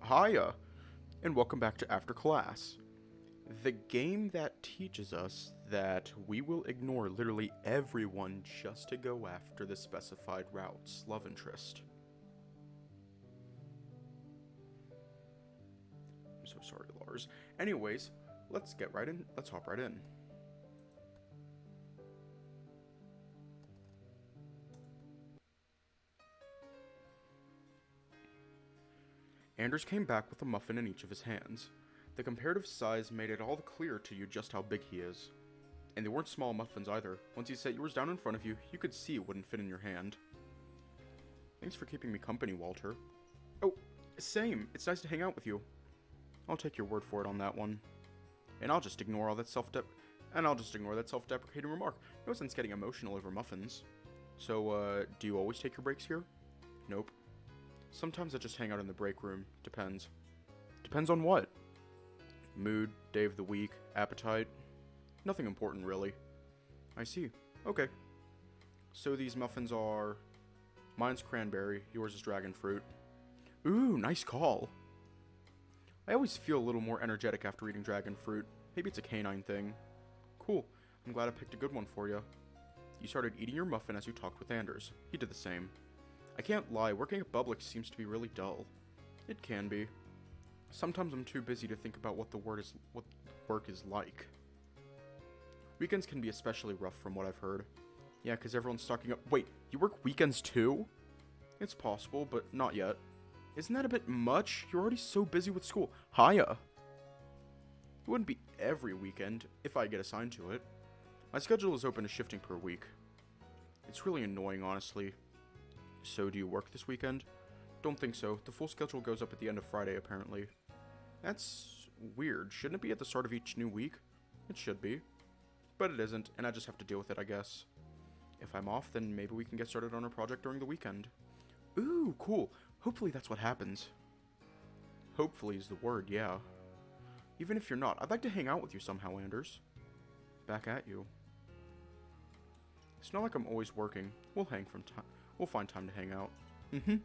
Hiya, and welcome back to After Class, the game that teaches us that we will ignore literally everyone just to go after the specified route's love interest. I'm so sorry, Lars. Anyways, let's get right in. Let's hop right in. Anders came back with a muffin in each of his hands. The comparative size made it all clear to you just how big he is. And they weren't small muffins either. Once he set yours down in front of you, you could see it wouldn't fit in your hand. Thanks for keeping me company, Walter. Oh, same. It's nice to hang out with you. I'll take your word for it on that one. And I'll just ignore that self-deprecating remark. No sense getting emotional over muffins. So, do you always take your breaks here? Nope. Sometimes I just hang out in the break room. Depends. Depends on what? Mood, day of the week, appetite. Nothing important, really. I see. Okay. So these muffins are... Mine's cranberry, yours is dragon fruit. Ooh, nice call. I always feel a little more energetic after eating dragon fruit. Maybe it's a canine thing. Cool. I'm glad I picked a good one for you. You started eating your muffin as you talked with Anders. He did the same. I can't lie, working at Publix seems to be really dull. It can be. Sometimes I'm too busy to think about what work is like. Weekends can be especially rough from what I've heard. Yeah, because everyone's stocking up. Wait, you work weekends too? It's possible, but not yet. Isn't that a bit much? You're already so busy with school. Hiya! It wouldn't be every weekend, if I get assigned to it. My schedule is open to shifting per week. It's really annoying, honestly. So, do you work this weekend? Don't think so. The full schedule goes up at the end of Friday, apparently. That's weird. Shouldn't it be at the start of each new week? It should be. But it isn't, and I just have to deal with it, I guess. If I'm off, then maybe we can get started on a project during the weekend. Ooh, cool. Hopefully that's what happens. Hopefully is the word, yeah. Even if you're not, I'd like to hang out with you somehow, Anders. Back at you. It's not like I'm always working. We'll find time to hang out. I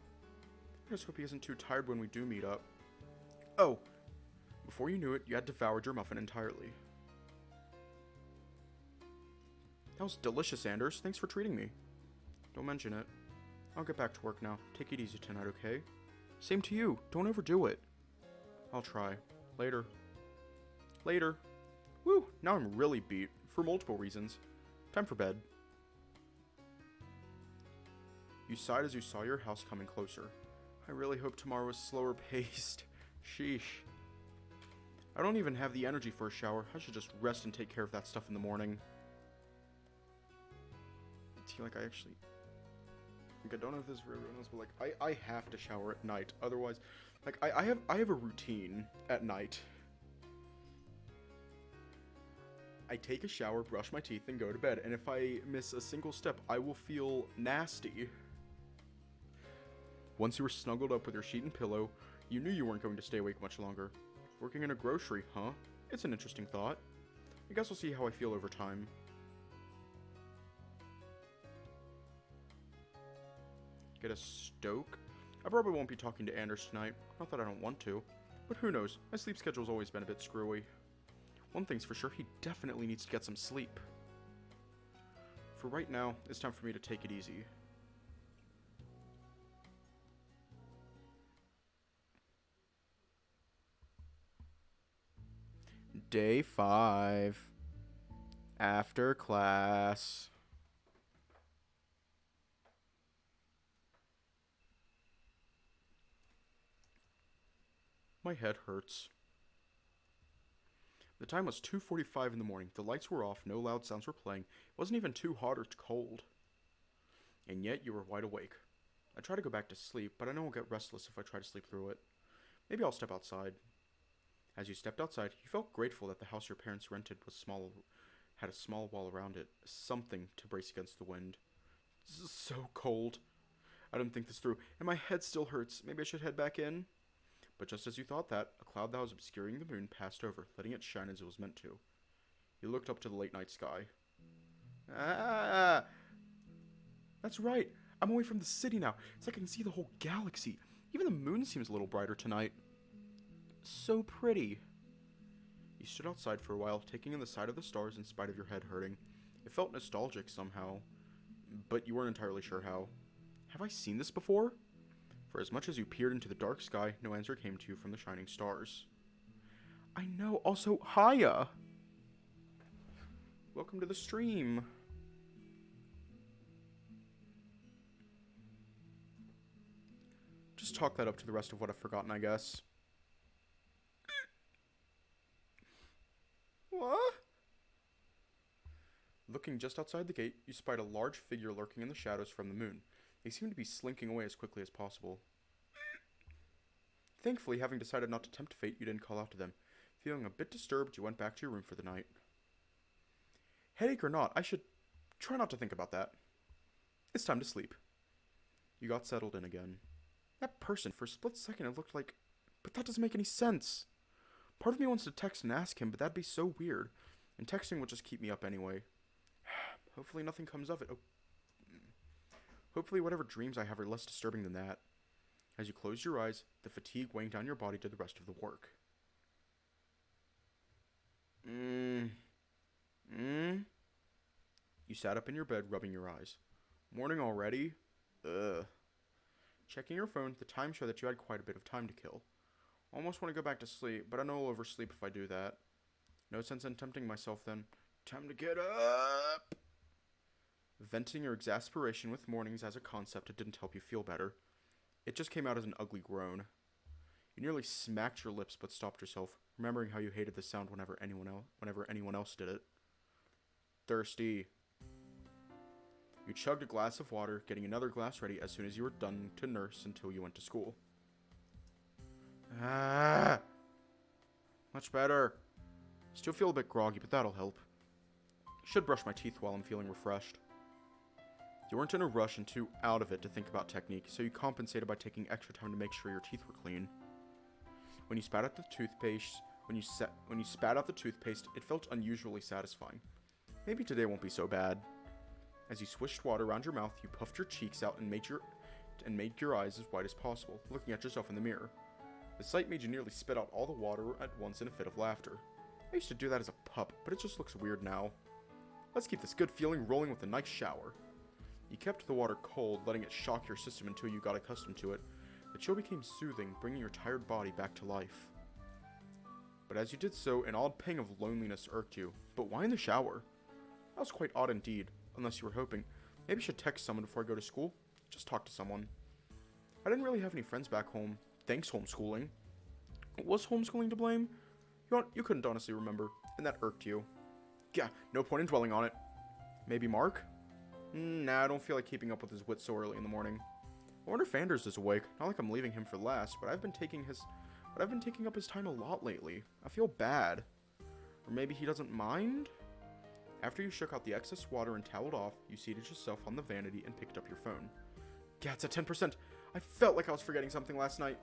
just hope he isn't too tired when we do meet up. Oh, before you knew it, you had devoured your muffin entirely. That was delicious, Anders. Thanks for treating me. Don't mention it. I'll get back to work now. Take it easy tonight, okay? Same to you. Don't overdo it. I'll try. Later. Later. Woo, now I'm really beat. For multiple reasons. Time for bed. You sighed as you saw your house coming closer. I really hope tomorrow is slower paced. Sheesh. I don't even have the energy for a shower. I should just rest and take care of that stuff in the morning. I feel like I actually... I don't know if this is for everyone else, but like, I have to shower at night. Otherwise, like, I have a routine at night. I take a shower, brush my teeth, and go to bed. And if I miss a single step, I will feel nasty. Once you were snuggled up with your sheet and pillow, you knew you weren't going to stay awake much longer. Working in a grocery, huh? It's an interesting thought. I guess we'll see how I feel over time. Get a stoke? I probably won't be talking to Anders tonight. Not that I don't want to. But who knows? My sleep schedule's always been a bit screwy. One thing's for sure, he definitely needs to get some sleep. For right now, it's time for me to take it easy. Day 5. After class. My head hurts. The time was 2:45 in the morning. The lights were off, no loud sounds were playing. It wasn't even too hot or cold. And yet you were wide awake. I try to go back to sleep, but I know I'll get restless if I try to sleep through it. Maybe I'll step outside. As you stepped outside, you felt grateful that the house your parents rented had a small wall around it, something to brace against the wind. This is so cold. I didn't think this through, and my head still hurts. Maybe I should head back in? But just as you thought that, a cloud that was obscuring the moon passed over, letting it shine as it was meant to. You looked up to the late night sky. Ah! That's right. I'm away from the city now. It's like I can see the whole galaxy. Even the moon seems a little brighter tonight. so pretty. You stood outside for a while, taking in the sight of the stars in spite of your head hurting. It felt nostalgic somehow, but you weren't entirely sure how. Have I seen this before? For as much as you peered into the dark sky, no answer came to you from the shining stars. I know, also, hiya! Welcome to the stream. Just chalk that up to the rest of what I've forgotten, I guess. What? Looking just outside the gate, you spied a large figure lurking in the shadows from the moon. They seemed to be slinking away as quickly as possible. Thankfully, having decided not to tempt fate, you didn't call out to them. Feeling a bit disturbed, you went back to your room for the night. Headache or not, I should try not to think about that. It's time to sleep. You got settled in again. That person, for a split second, it looked like... But that doesn't make any sense. Part of me wants to text and ask him, but that'd be so weird. And texting would just keep me up anyway. Hopefully nothing comes of it. Oh. Hopefully whatever dreams I have are less disturbing than that. As you closed your eyes, the fatigue weighing down your body did the rest of the work. You sat up in your bed, rubbing your eyes. Morning already? Ugh. Checking your phone, the time showed that you had quite a bit of time to kill. Almost want to go back to sleep, but I know I'll oversleep if I do that. No sense in tempting myself then. Time to get up! Venting your exasperation with mornings as a concept, it didn't help you feel better. It just came out as an ugly groan. You nearly smacked your lips but stopped yourself, remembering how you hated the sound whenever anyone else did it. Thirsty. You chugged a glass of water, getting another glass ready as soon as you were done to nurse until you went to school. Ah! Much better. Still feel a bit groggy, but that'll help. Should brush my teeth while I'm feeling refreshed. You weren't in a rush and too out of it to think about technique, so you compensated by taking extra time to make sure your teeth were clean. When you spat out the toothpaste, it felt unusually satisfying. Maybe today won't be so bad. As you swished water around your mouth, you puffed your cheeks out and made your eyes as wide as possible, looking at yourself in the mirror. The sight made you nearly spit out all the water at once in a fit of laughter. I used to do that as a pup, but it just looks weird now. Let's keep this good feeling rolling with a nice shower. You kept the water cold, letting it shock your system until you got accustomed to it. The chill became soothing, bringing your tired body back to life. But as you did so, an odd pang of loneliness irked you. But why in the shower? That was quite odd indeed, unless you were hoping. Maybe I should text someone before I go to school. Just talk to someone. I didn't really have any friends back home. Thanks, homeschooling. Was homeschooling to blame? You couldn't honestly remember, and that irked you. Yeah, no point in dwelling on it. Maybe Mark? Nah, I don't feel like keeping up with his wits so early in the morning. I wonder if Anders is awake. Not like I'm leaving him for last, but I've been taking up his time a lot lately. I feel bad. Or maybe he doesn't mind? After you shook out the excess water and toweled off, you seated yourself on the vanity and picked up your phone. Yeah, it's at 10%. I felt like I was forgetting something last night.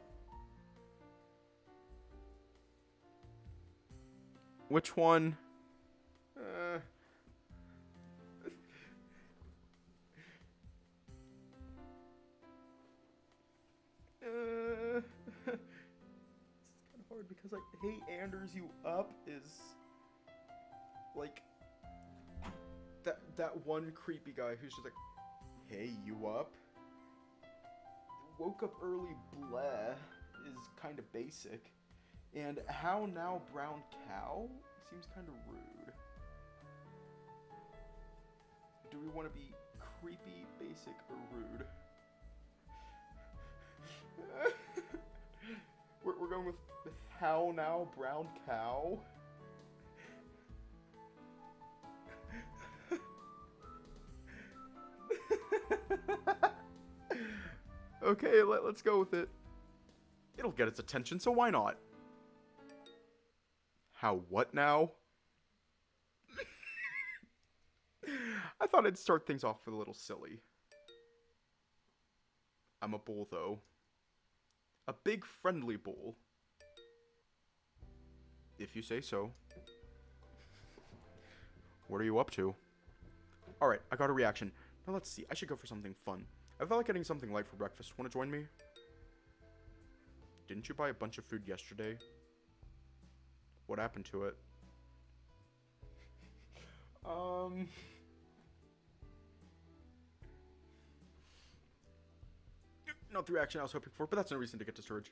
Which one? It's kind of hard because like, hey Anders, you up is like that one creepy guy who's just like, hey, you up? Woke up early, bleh, is kind of basic. And how now, brown cow? Seems kind of rude. Do we want to be creepy, basic, or rude? We're going with how now, brown cow? Okay, let's go with it. It'll get its attention, so why not? How what now? I thought I'd start things off with a little silly. I'm a bull, though. A big, friendly bull. If you say so. What are you up to? Alright, I got a reaction. Now let's see, I should go for something fun. I felt like getting something light for breakfast. Want to join me? Didn't you buy a bunch of food yesterday? What happened to it? Not the reaction I was hoping for, but that's no reason to get discouraged.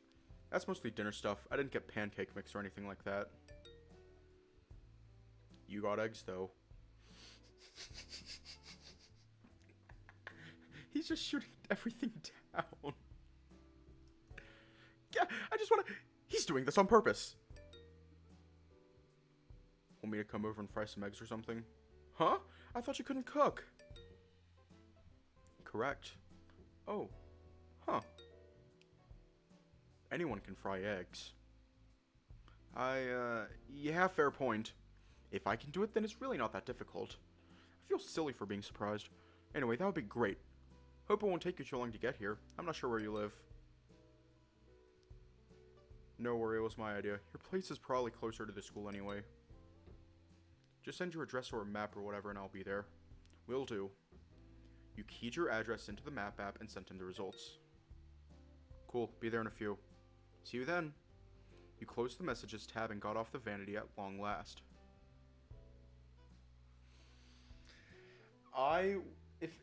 That's mostly dinner stuff. I didn't get pancake mix or anything like that. You got eggs, though. He's just shooting everything down. Yeah, I just want to... He's doing this on purpose. Want me to come over and fry some eggs or something? Huh? I thought you couldn't cook. Correct. Oh. Huh. Anyone can fry eggs. Yeah, fair point. If I can do it, then it's really not that difficult. I feel silly for being surprised. Anyway, that would be great. Hope it won't take you too long to get here. I'm not sure where you live. No worry, it was my idea. Your place is probably closer to the school anyway. Just send your address or a map or whatever and I'll be there. Will do. You keyed your address into the map app and sent him the results. Cool, be there in a few. See you then. You closed the messages tab and got off the vanity at long last.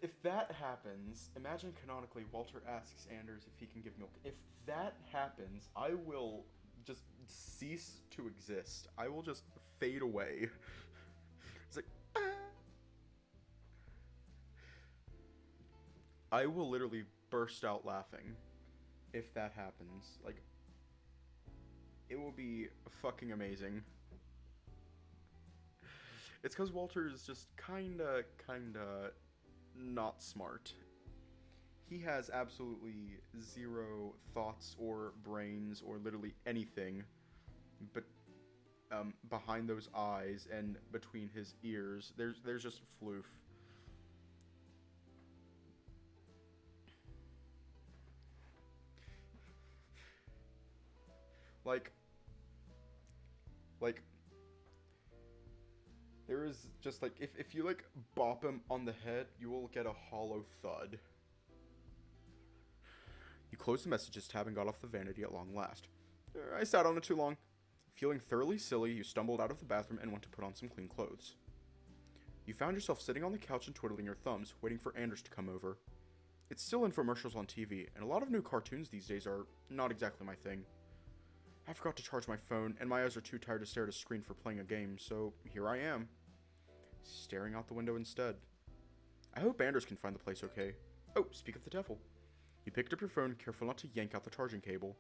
If that happens, imagine canonically Walter asks Anders if he can give milk. If that happens, I will just cease to exist. I will just fade away. It's like, ah. I will literally burst out laughing if that happens. Like, it will be fucking amazing. It's because Walter is just kinda not smart. He has absolutely zero thoughts or brains or literally anything but behind those eyes and between his ears. There's just floof. Like there is just like, if you like bop him on the head, you will get a hollow thud. You closed the messages tab and got off the vanity at long last. I sat on it too long. Feeling thoroughly silly, you stumbled out of the bathroom and went to put on some clean clothes. You found yourself sitting on the couch and twiddling your thumbs, waiting for Anders to come over. It's still infomercials on TV, and a lot of new cartoons these days are not exactly my thing. I forgot to charge my phone, and my eyes are too tired to stare at a screen for playing a game, so here I am, staring out the window instead. I hope Anders can find the place okay. Oh, speak of the devil. You picked up your phone, careful not to yank out the charging cable.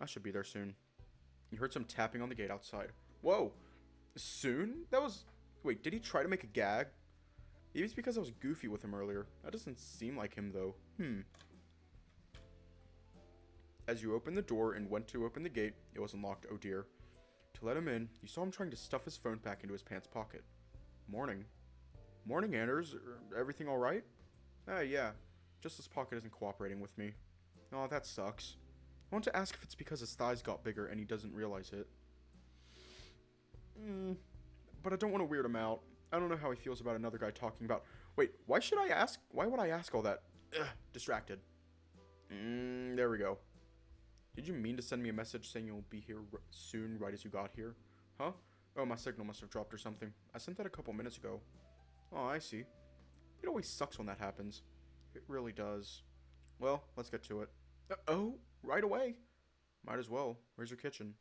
I should be there soon. You heard some tapping on the gate outside. Whoa! Soon? That was... Wait, did he try to make a gag? Maybe it's because I was goofy with him earlier. That doesn't seem like him, though. As you opened the door and went to open the gate, it was unlocked, oh dear. To let him in, you saw him trying to stuff his phone back into his pants pocket. Morning. Morning, Anders. Everything alright? Yeah. Just his pocket isn't cooperating with me. Oh, that sucks. I want to ask if it's because his thighs got bigger and he doesn't realize it. But I don't want to weird him out. I don't know how he feels about another guy talking about... Wait, why should I ask? Why would I ask all that? Distracted. There we go. Did you mean to send me a message saying you'll be here soon right as you got here? Huh? Oh, my signal must have dropped or something. I sent that a couple minutes ago. Oh, I see. It always sucks when that happens. It really does. Well, let's get to it. Oh, right away. Might as well. Where's your kitchen?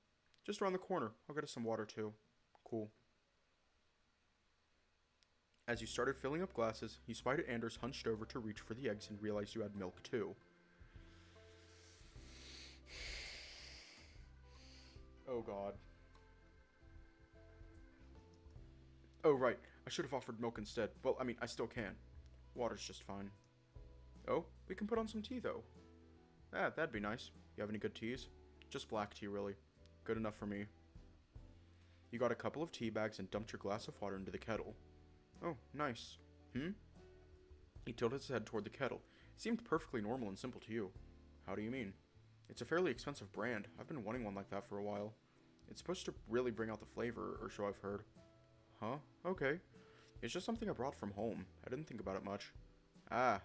Just around the corner. I'll get us some water too. Cool. As you started filling up glasses, you spied Anders hunched over to reach for the eggs and realized you had milk too. Oh god. Oh right, I should have offered milk instead. Well, I mean, I still can. Water's just fine. Oh, we can put on some tea though. That'd be nice. You have any good teas? Just black tea, really. Good enough for me. You got a couple of tea bags and dumped your glass of water into the kettle. Oh, nice. He tilted his head toward the kettle. It seemed perfectly normal and simple to you. How do you mean? It's a fairly expensive brand. I've been wanting one like that for a while. It's supposed to really bring out the flavor, or so I've heard. Huh? Okay. It's just something I brought from home. I didn't think about it much. Ah.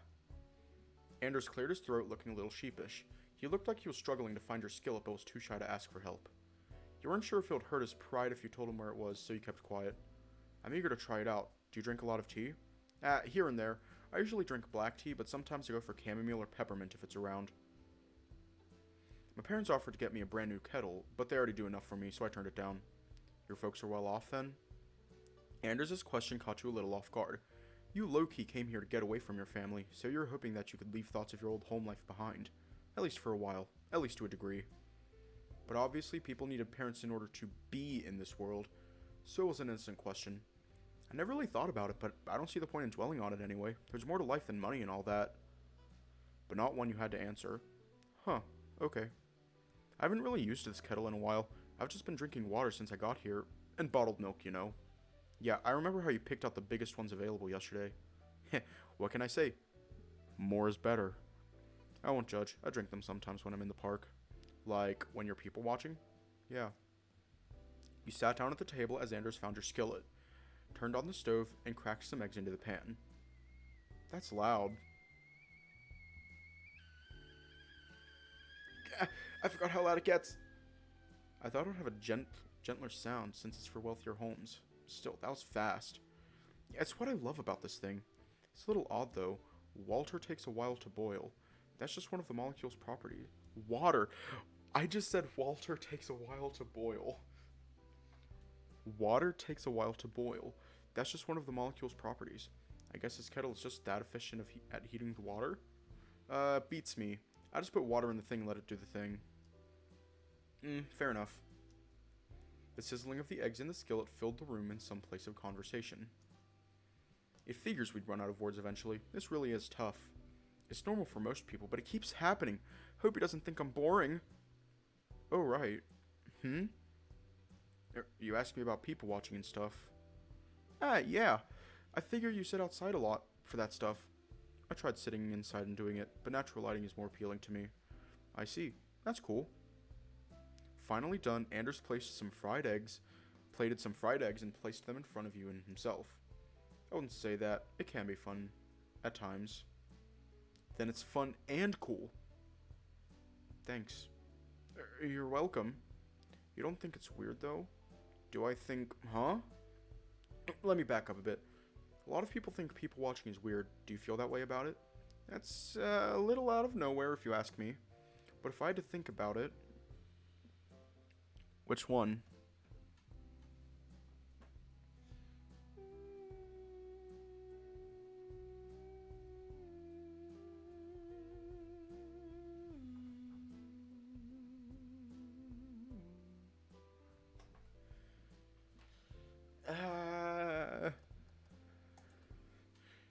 Anders cleared his throat, looking a little sheepish. He looked like he was struggling to find your skillet, but was too shy to ask for help. You weren't sure if it would hurt his pride if you told him where it was, so you kept quiet. I'm eager to try it out. Do you drink a lot of tea? Here and there. I usually drink black tea, but sometimes I go for chamomile or peppermint if it's around. My parents offered to get me a brand new kettle, but they already do enough for me, so I turned it down. Your folks are well off, then? Anders' question caught you a little off guard. You low-key came here to get away from your family, so you were hoping that you could leave thoughts of your old home life behind. At least for a while. At least to a degree. But obviously, people needed parents in order to be in this world, so it was an instant question. I never really thought about it, but I don't see the point in dwelling on it anyway. There's more to life than money and all that. But not one you had to answer. Huh, okay. I haven't really used this kettle in a while. I've just been drinking water since I got here. And bottled milk, you know. Yeah, I remember how you picked out the biggest ones available yesterday. Heh, what can I say? More is better. I won't judge. I drink them sometimes when I'm in the park. Like, when you're people watching? Yeah. You sat down at the table as Anders found your skillet, turned on the stove, and cracked some eggs into the pan. That's loud. I forgot how loud it gets. I thought it would have a gentler sound since it's for wealthier homes. Still, that was fast. Yeah, it's what I love about this thing. It's a little odd though. Water takes a while to boil. That's just one of the molecule's properties. Water. I just said water takes a while to boil. Water takes a while to boil. That's just one of the molecule's properties. I guess this kettle is just that efficient at heating the water? Beats me. I just put water in the thing and let it do the thing. Fair enough. The sizzling of the eggs in the skillet filled the room in some place of conversation. It figures we'd run out of words eventually. This really is tough. It's normal for most people, but it keeps happening. Hope he doesn't think I'm boring. Oh, right. You asked me about people watching and stuff. Yeah. I figure you sit outside a lot for that stuff. I tried sitting inside and doing it, but natural lighting is more appealing to me. I see. That's cool. Finally done, Anders plated some fried eggs, and placed them in front of you and himself. I wouldn't say that. It can be fun. At times. Then it's fun and cool. Thanks. You're welcome. You don't think it's weird, though? Do I think... Huh? Let me back up a bit. A lot of people think people watching is weird. Do you feel that way about it? That's a little out of nowhere, if you ask me. But if I had to think about it... Which one?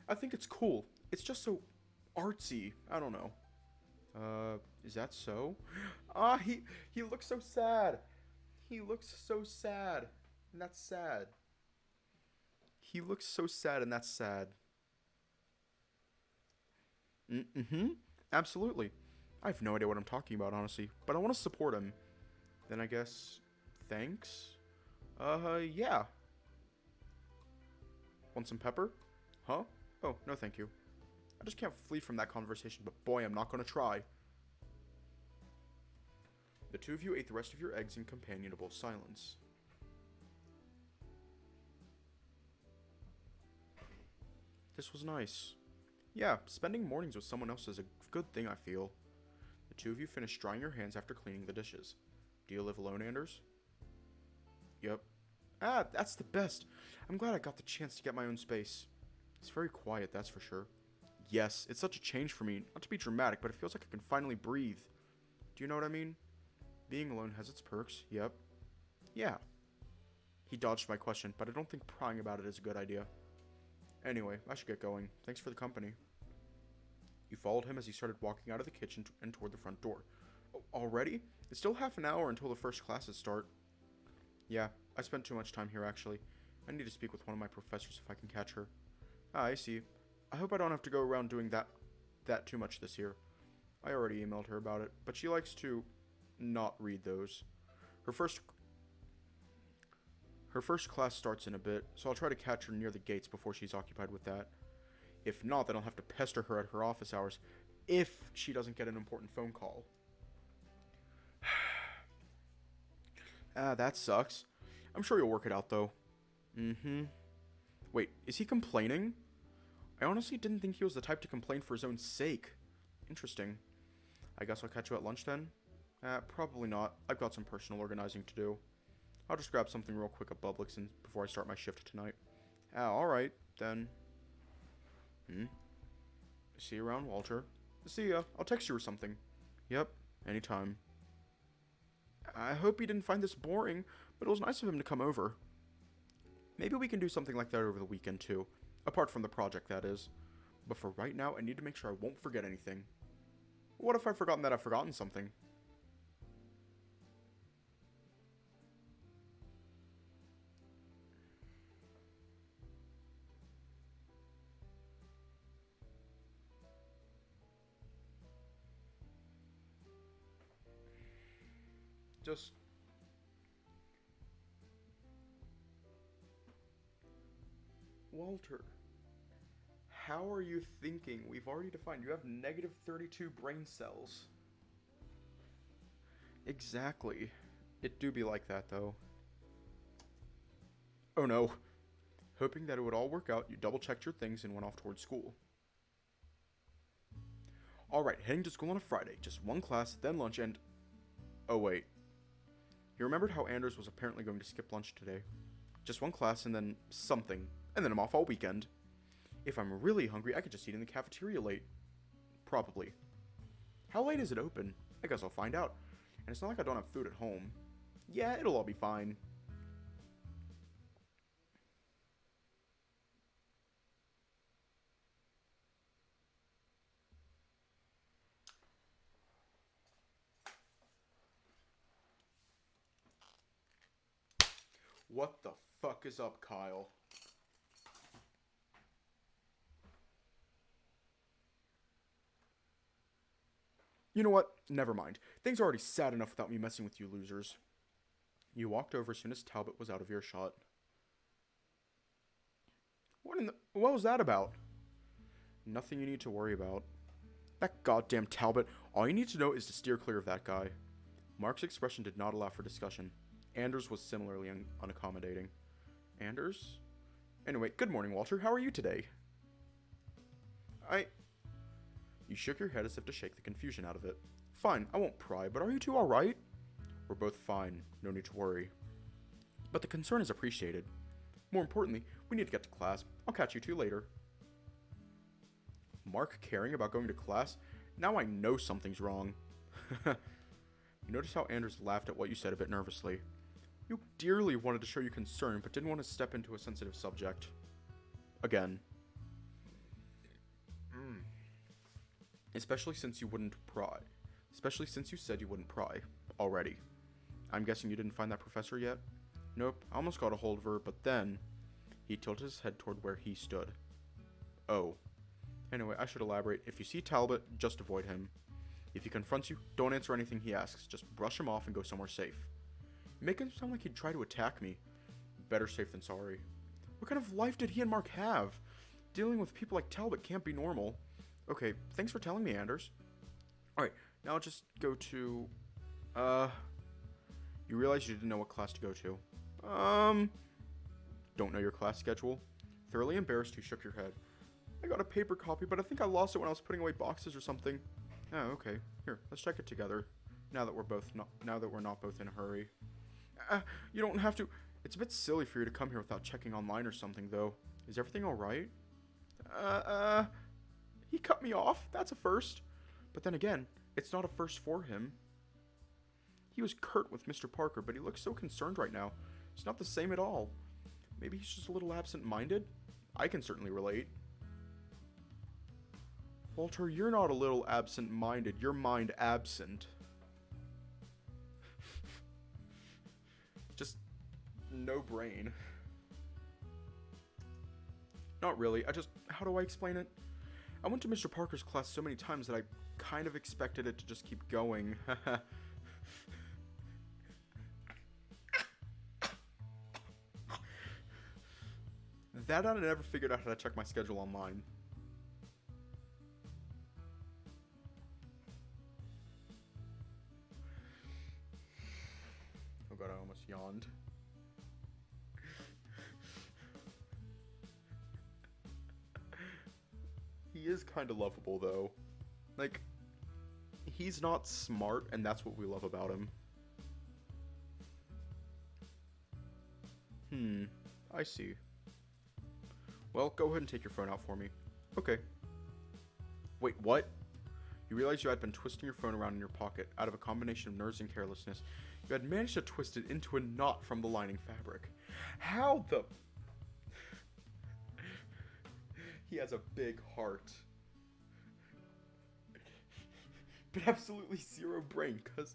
I think it's cool. It's just so artsy. I don't know. Is that so? He looks so sad. He looks so sad. And that's sad. He looks so sad and that's sad. Absolutely. I have no idea what I'm talking about, honestly. But I want to support him. Then I guess... Thanks? Yeah. Want some pepper? Huh? Oh, no thank you. I just can't flee from that conversation, but boy, I'm not going to try. The two of you ate the rest of your eggs in companionable silence. This was nice. Yeah, spending mornings with someone else is a good thing, I feel. The two of you finished drying your hands after cleaning the dishes. Do you live alone, Anders? Yep. That's the best. I'm glad I got the chance to get my own space. It's very quiet, that's for sure. Yes, it's such a change for me. Not to be dramatic, but it feels like I can finally breathe. Do you know what I mean? Being alone has its perks, yep. Yeah. He dodged my question, but I don't think prying about it is a good idea. Anyway, I should get going. Thanks for the company. You followed him as he started walking out of the kitchen and toward the front door. Oh, already? It's still half an hour until the first classes start. Yeah, I spent too much time here, actually. I need to speak with one of my professors if I can catch her. I see. I hope I don't have to go around doing that too much this year. I already emailed her about it, but she likes to not read those. Her first class starts in a bit, so I'll try to catch her near the gates before she's occupied with that. If not, then I'll have to pester her at her office hours if she doesn't get an important phone call. Ah, that sucks. I'm sure you'll work it out, though. Mm-hmm. Wait, is he complaining? I honestly didn't think he was the type to complain for his own sake. Interesting. I guess I'll catch you at lunch then? Probably not. I've got some personal organizing to do. I'll just grab something real quick at Publix before I start my shift tonight. Alright, then. See you around, Walter. See ya. I'll text you or something. Yep, anytime. I hope he didn't find this boring, but it was nice of him to come over. Maybe we can do something like that over the weekend, too. Apart from the project, that is. But for right now, I need to make sure I won't forget anything. What if I've forgotten that I've forgotten something? Just... Walter, how are you thinking? We've already defined you have negative 32 brain cells. Exactly. It do be like that, though. Oh no. Hoping that it would all work out, you double-checked your things and went off towards school. Alright, heading to school on a Friday. Just one class, then lunch, and... Oh, wait. You remembered how Anders was apparently going to skip lunch today. Just one class, and then something. And then I'm off all weekend. If I'm really hungry, I could just eat in the cafeteria late. Probably. How late is it open? I guess I'll find out. And it's not like I don't have food at home. Yeah, it'll all be fine. What the fuck is up, Kyle? You know what? Never mind. Things are already sad enough without me messing with you losers. You walked over as soon as Talbot was out of earshot. What was that about? Nothing you need to worry about. That goddamn Talbot. All you need to know is to steer clear of that guy. Mark's expression did not allow for discussion. Anders was similarly unaccommodating. Anders? Anyway, good morning, Walter. How are you today? You shook your head as if to shake the confusion out of it. Fine, I won't pry, but are you two alright? We're both fine. No need to worry. But the concern is appreciated. More importantly, we need to get to class. I'll catch you two later. Mark caring about going to class? Now I know something's wrong. You notice how Anders laughed at what you said a bit nervously. You dearly wanted to show your concern, but didn't want to step into a sensitive subject. Again. Especially since you wouldn't pry. Especially since you said you wouldn't pry. Already. I'm guessing you didn't find that professor yet? Nope, I almost got a hold of her, but then... He tilted his head toward where he stood. Oh. Anyway, I should elaborate. If you see Talbot, just avoid him. If he confronts you, don't answer anything he asks. Just brush him off and go somewhere safe. You make him sound like he'd try to attack me. Better safe than sorry. What kind of life did he and Mark have? Dealing with people like Talbot can't be normal. Okay, thanks for telling me, Anders. Alright, now I'll just go to... You realize you didn't know what class to go to. Don't know your class schedule? Thoroughly embarrassed, you shook your head. I got a paper copy, but I think I lost it when I was putting away boxes or something. Oh, okay. Here, let's check it together. Now that we're not both in a hurry. You don't have to. It's a bit silly for you to come here without checking online or something, though. Is everything all right? He cut me off. That's a first. But then again, it's not a first for him. He was curt with Mr. Parker, but he looks so concerned right now. It's not the same at all. Maybe he's just a little absent-minded? I can certainly relate. Walter, you're not a little absent-minded. You're mind absent. Just no brain. Not really. How do I explain it? I went to Mr. Parker's class so many times that I kind of expected it to just keep going. That I never figured out how to check my schedule online. Oh god, I almost beyond. He is kind of lovable, though. Like, he's not smart, and that's what we love about him. I see. Well, go ahead and take your phone out for me. Okay. Wait, what? You realized you had been twisting your phone around in your pocket. Out of a combination of nerves and carelessness, you had managed to twist it into a knot from the lining fabric. How the... He has a big heart. But absolutely zero brain, because...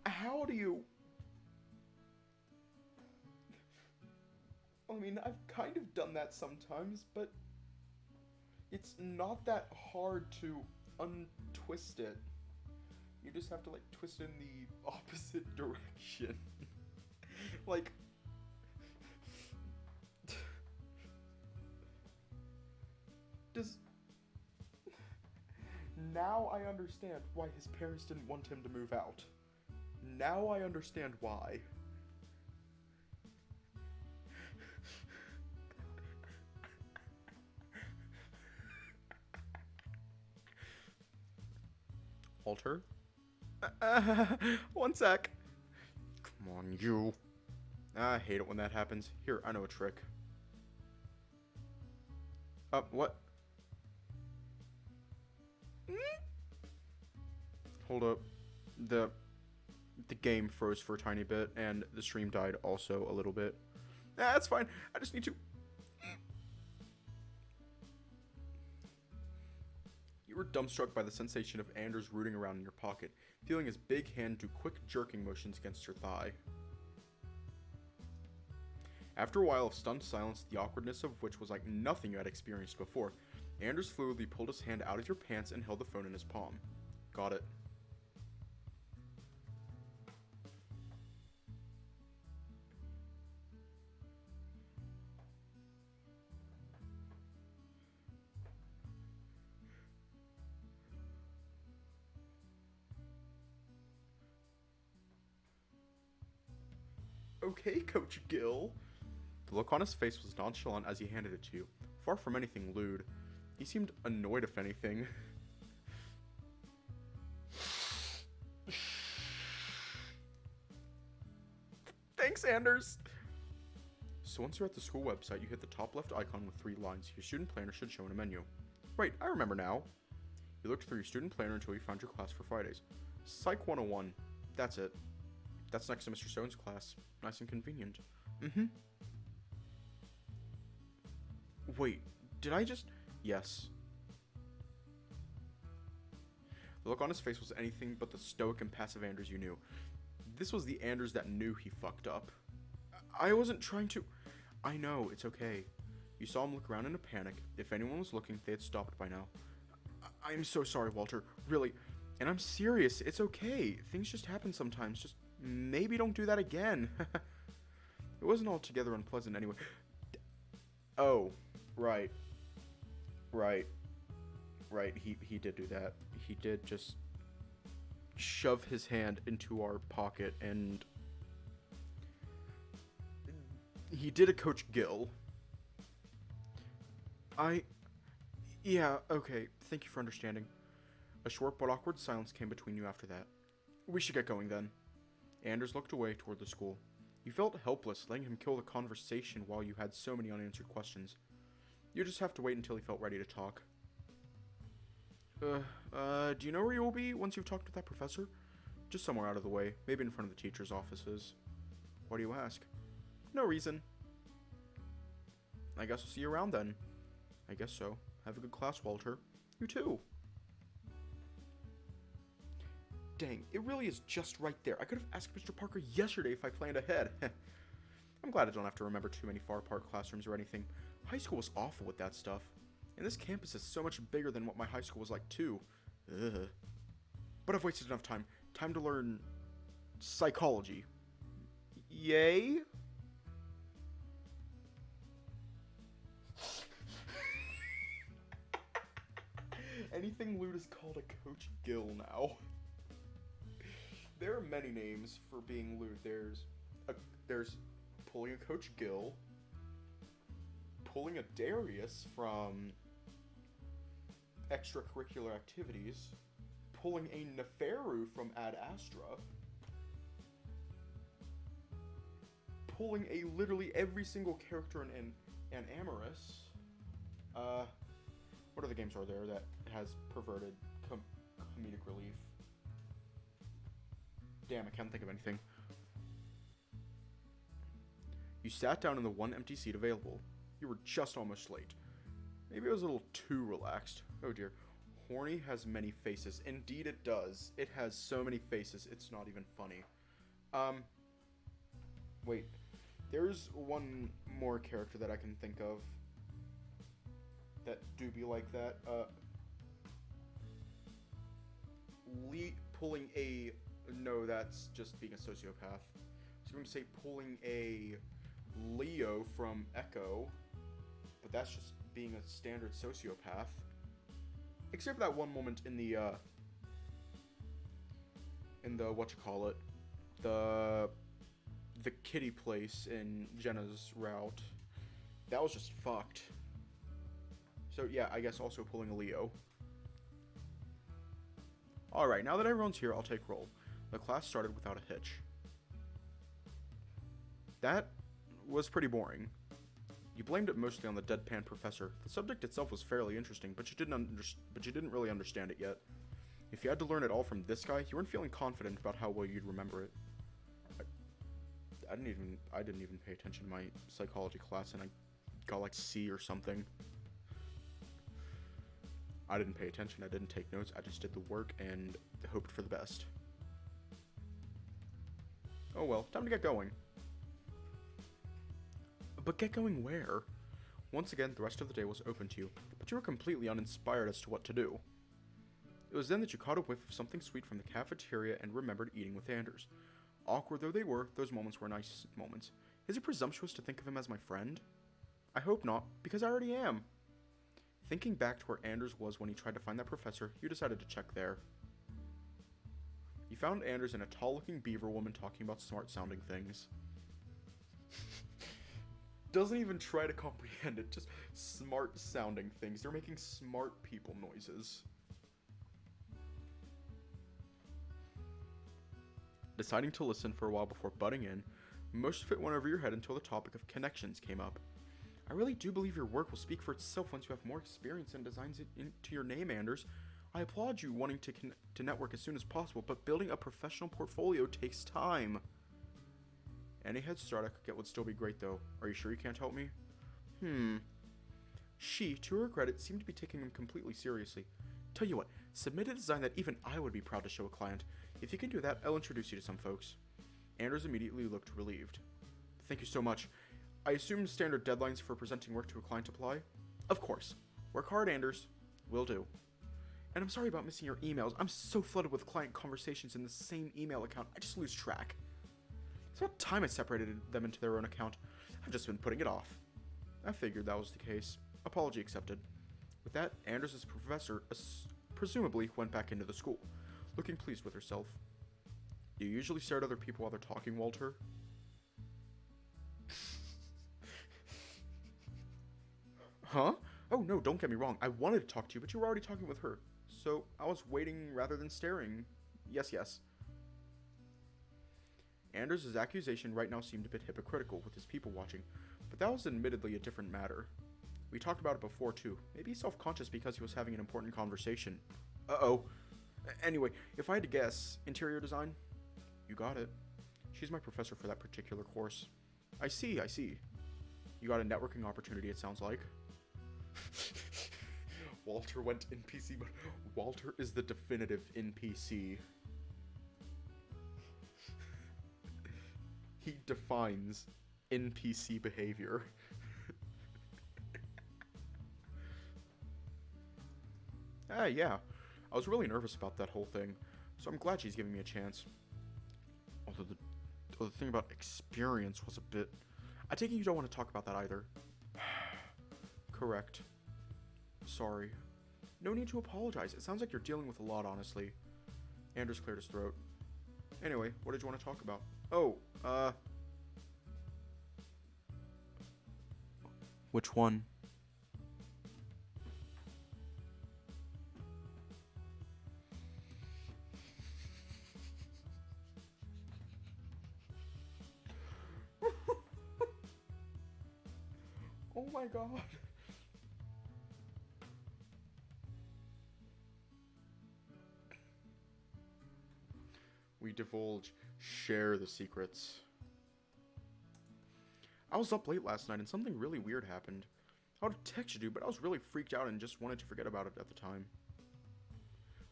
How do you... I mean, I've kind of done that sometimes, but... It's not that hard to untwist it. You just have to, like, twist it in the opposite direction. Like... Does... Now I understand why his parents didn't want him to move out. Now I understand why. Walter? One sec. Come on, you. I hate it when that happens. Here, I know a trick. What? Hold up. The game froze for a tiny bit, and the stream died also a little bit. That's fine. I just need to... You were dumbstruck by the sensation of Anders rooting around in your pocket, feeling his big hand do quick jerking motions against your thigh. After a while of stunned silence, the awkwardness of which was like nothing you had experienced before, Anders fluidly pulled his hand out of your pants and held the phone in his palm. Got it. Okay, Coach Gill. The look on his face was nonchalant as he handed it to you, far from anything lewd. He seemed annoyed, if anything. Thanks, Anders! So once you're at the school website, you hit the top left icon with 3 lines. Your student planner should show in a menu. Right, I remember now. You looked through your student planner until you found your class for Fridays. Psych 101. That's it. That's next to Mr. Stone's class. Nice and convenient. Wait, did I just... Yes. The look on his face was anything but the stoic and passive Anders you knew. This was the Anders that knew he fucked up. I wasn't trying to... I know, it's okay. You saw him look around in a panic. If anyone was looking, they had stopped by now. I'm so sorry, Walter. Really. And I'm serious. It's okay. Things just happen sometimes. Just maybe don't do that again. It wasn't altogether unpleasant anyway. Oh, right. Right. He did do that. He did just shove his hand into our pocket and... He did a Coach Gill. Yeah, okay. Thank you for understanding. A short but awkward silence came between you after that. We should get going then. Anders looked away toward the school. You felt helpless, letting him kill the conversation while you had so many unanswered questions. You just have to wait until he felt ready to talk. Do you know where you will be once you've talked with that professor? Just somewhere out of the way, maybe in front of the teacher's offices. Why do you ask? No reason. I guess I'll see you around then. I guess so. Have a good class, Walter. You too. Dang, it really is just right there. I could have asked Mr. Parker yesterday if I planned ahead. I'm glad I don't have to remember too many far apart classrooms or anything. High school was awful with that stuff. And this campus is so much bigger than what my high school was like too. Ugh. But I've wasted enough time. Time to learn... psychology. Yay? Anything lewd is called a Coach Gill now. There are many names for being lewd. There's a There's pulling a Coach Gill, pulling a Darius from extracurricular activities, pulling a Neferu from Ad Astra, pulling a literally every single character in Amorous. What other games are there that has perverted comedic relief? Damn, I can't think of anything. You sat down in the one empty seat available. You were just almost late. Maybe I was a little too relaxed. Oh dear. Horny has many faces. Indeed it does. It has so many faces, it's not even funny. Wait. There's one more character that I can think of that do be like that. Pulling a... No, that's just being a sociopath. So I'm going to say pulling a Leo from Echo, but that's just being a standard sociopath. Except for that one moment in the whatchamacallit, the kitty place in Jenna's route. That was just fucked. So yeah, I guess also pulling a Leo. Alright, now that everyone's here, I'll take roll. The class started without a hitch. That was pretty boring. You blamed it mostly on the deadpan professor. The subject itself was fairly interesting, but you didn't really understand it yet. If you had to learn it all from this guy, you weren't feeling confident about how well you'd remember it. I didn't even pay attention to my psychology class, and I got like C or something. I didn't pay attention, I didn't take notes, I just did the work and hoped for the best. Oh well, time to get going. But get going where? Once again, the rest of the day was open to you, but you were completely uninspired as to what to do. It was then that you caught a whiff of something sweet from the cafeteria and remembered eating with Anders. Awkward though they were, those moments were nice moments. Is it presumptuous to think of him as my friend? I hope not, because I already am. Thinking back to where Anders was when he tried to find that professor, you decided to check there. You found Anders and a tall-looking beaver woman talking about smart-sounding things. Doesn't even try to comprehend it, just smart-sounding things. They're making smart people noises. Deciding to listen for a while before butting in, most of it went over your head until the topic of connections came up. I really do believe your work will speak for itself once you have more experience and designs it into your name, Anders. I applaud you wanting to network as soon as possible, but building a professional portfolio takes time. Any head start I could get would still be great, though. Are you sure you can't help me? She, to her credit, seemed to be taking him completely seriously. Tell you what, submit a design that even I would be proud to show a client. If you can do that, I'll introduce you to some folks. Anders immediately looked relieved. Thank you so much. I assume standard deadlines for presenting work to a client apply? Of course. Work hard, Anders. Will do. And I'm sorry about missing your emails. I'm so flooded with client conversations in the same email account, I just lose track. It's about time I separated them into their own account. I've just been putting it off. I figured that was the case. Apology accepted. With that, Anders' professor presumably went back into the school, looking pleased with herself. Do you usually stare at other people while they're talking, Walter? Huh? Oh no, don't get me wrong. I wanted to talk to you, but you were already talking with her. So I was waiting rather than staring. Yes, yes. Anders' accusation right now seemed a bit hypocritical with his people watching, but that was admittedly a different matter. We talked about it before too. Maybe he's self-conscious because he was having an important conversation. Uh-oh. Anyway, if I had to guess, interior design? You got it. She's my professor for that particular course. I see, I see. You got a networking opportunity, it sounds like. Walter went NPC, but Walter is the definitive NPC. He defines NPC behavior. Yeah. I was really nervous about that whole thing, so I'm glad she's giving me a chance. Although the thing about experience was a bit... I take it you don't want to talk about that either. Correct. Sorry. No need to apologize. It sounds like you're dealing with a lot, honestly. Anders cleared his throat. Anyway, what did you want to talk about? Oh, Which one? Oh my god. We divulge, share the secrets. I was up late last night and something really weird happened. I would have texted you, but I was really freaked out and just wanted to forget about it at the time.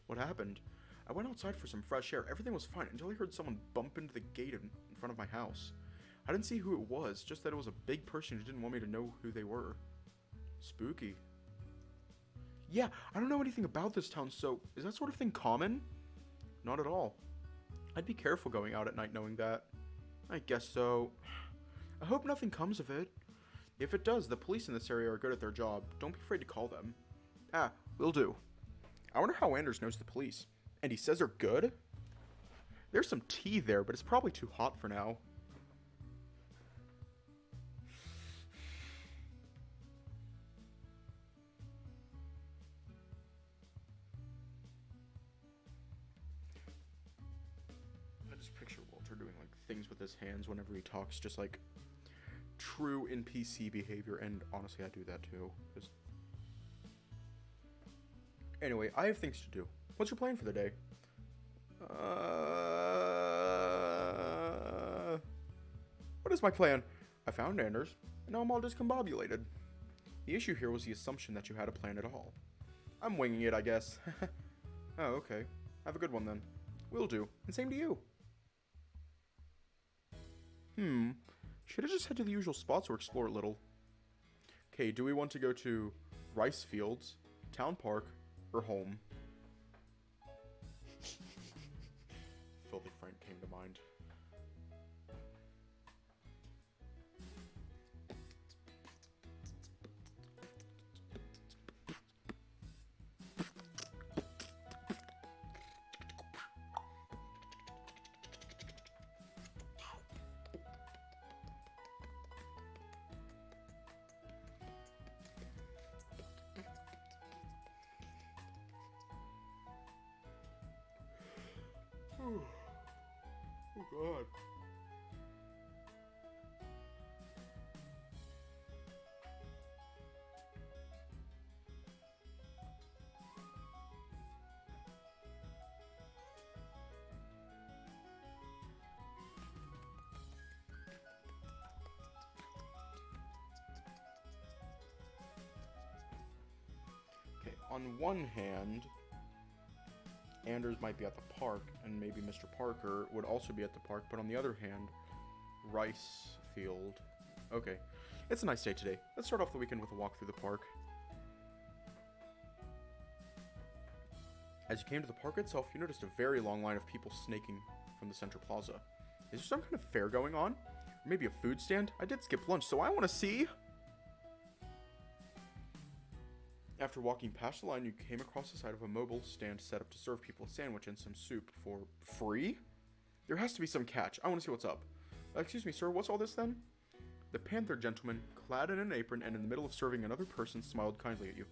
What happened? I went outside for some fresh air. Everything was fine until I heard someone bump into the gate in front of my house. I didn't see who it was, just that it was a big person who didn't want me to know who they were. Spooky. Yeah, I don't know anything about this town, so is that sort of thing common? Not at all. I'd be careful going out at night knowing that. I guess so. I hope nothing comes of it. If it does, the police in this area are good at their job. Don't be afraid to call them. Ah, will do. I wonder how Anders knows the police. And he says they're good? There's some tea there, but it's probably too hot for now. I just picture Walter doing like things with his hands whenever he talks, just like true NPC behavior, and honestly I do that too. Anyway, I have things to do. What's your plan for the day? What is my plan? I found Anders, and now I'm all discombobulated. The issue here was the assumption that you had a plan at all. I'm winging it, I guess. Oh, okay. Have a good one then. Will do, and same to you. Should I just head to the usual spots or explore a little? Okay, do we want to go to Rice Fields, Town Park, or home? Filthy Frank came to mind. Oh god. Okay, on one hand, Anders might be at the park, and maybe Mr. Parker would also be at the park, but on the other hand, Rice Field. Okay, it's a nice day today. Let's start off the weekend with a walk through the park. As you came to the park itself, you noticed a very long line of people snaking from the Central Plaza. Is there some kind of fair going on? Or maybe a food stand? I did skip lunch, so I want to see. After walking past the line, you came across the side of a mobile stand set up to serve people a sandwich and some soup for free? There has to be some catch. I want to see what's up. Excuse me, sir, what's all this then? The Panther gentleman, clad in an apron and in the middle of serving another person, smiled kindly at you.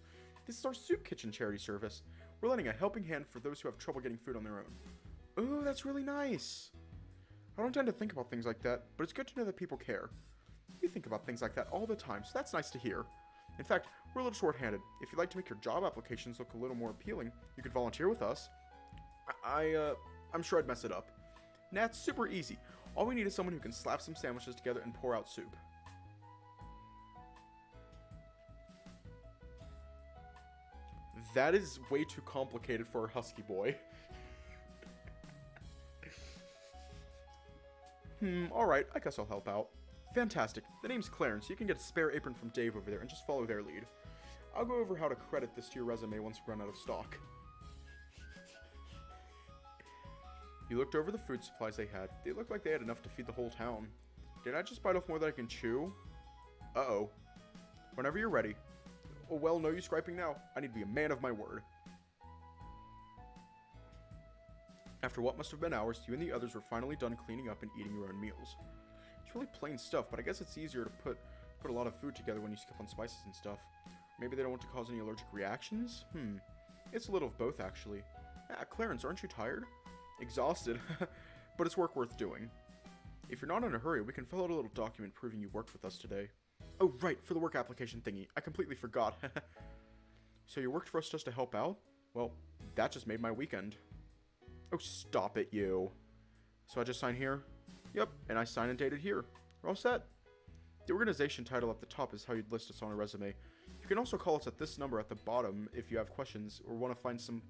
This is our soup kitchen charity service. We're lending a helping hand for those who have trouble getting food on their own. Oh, that's really nice. I don't tend to think about things like that, but it's good to know that people care. We think about things like that all the time, so that's nice to hear. In fact, we're a little short-handed. If you'd like to make your job applications look a little more appealing, you could volunteer with us. I'm sure I'd mess it up. Nah, it's super easy. All we need is someone who can slap some sandwiches together and pour out soup. That is way too complicated for a husky boy. Alright, I guess I'll help out. Fantastic. The name's Clarence. You can get a spare apron from Dave over there and just follow their lead. I'll go over how to credit this to your resume once we run out of stock. You looked over the food supplies they had. They looked like they had enough to feed the whole town. Did I just bite off more than I can chew? Uh-oh. Whenever you're ready. Oh, well, no use griping now. I need to be a man of my word. After what must have been hours, you and the others were finally done cleaning up and eating your own meals. It's really plain stuff, but I guess it's easier to put put a lot of food together when you skip on spices and stuff. Maybe they don't want to cause any allergic reactions? It's a little of both, actually. Ah, Clarence, aren't you tired? Exhausted, but it's work worth doing. If you're not in a hurry, we can fill out a little document proving you worked with us today. Oh, right, for the work application thingy. I completely forgot. So you worked for us just to help out? Well, that just made my weekend. Oh, stop it, you. So I just sign here? Yep, and I sign and date it here. We're all set. The organization title at the top is how you'd list us on a resume. You can also call us at this number at the bottom if you have questions or want to find some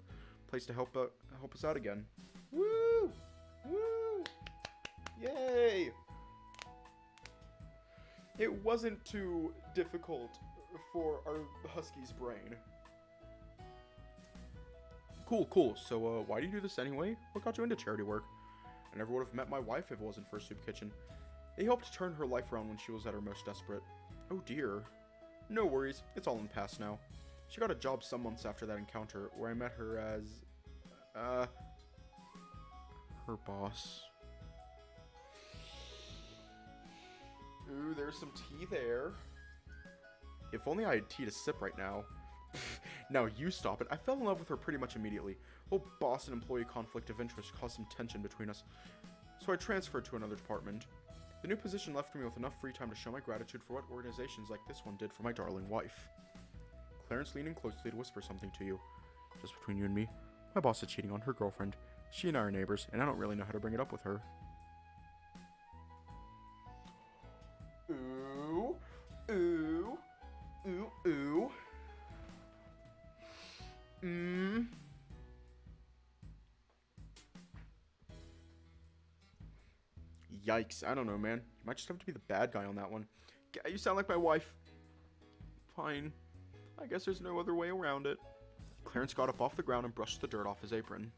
place to help us out again. Woo! Woo! Yay! It wasn't too difficult for our Husky's brain. Cool. So, why do you do this anyway? What got you into charity work? I never would have met my wife if it wasn't for a soup kitchen. They helped turn her life around when she was at her most desperate. Oh dear. No worries, it's all in the past now. She got a job some months after that encounter, where I met her as... her boss. Ooh, there's some tea there. If only I had tea to sip right now. Now you stop it. I fell in love with her pretty much immediately. Whole boss and employee conflict of interest caused some tension between us, so I transferred to another department. The new position left me with enough free time to show my gratitude for what organizations like this one did for my darling wife. Clarence leaned in closely to whisper something to you. Just between you and me, my boss is cheating on her girlfriend. She and I are neighbors, and I don't really know how to bring it up with her. Ooh. Ooh. Ooh, ooh. Yikes, I don't know, man. You might just have to be the bad guy on that one. You sound like my wife. Fine. I guess there's no other way around it. Clarence got up off the ground and brushed the dirt off his apron.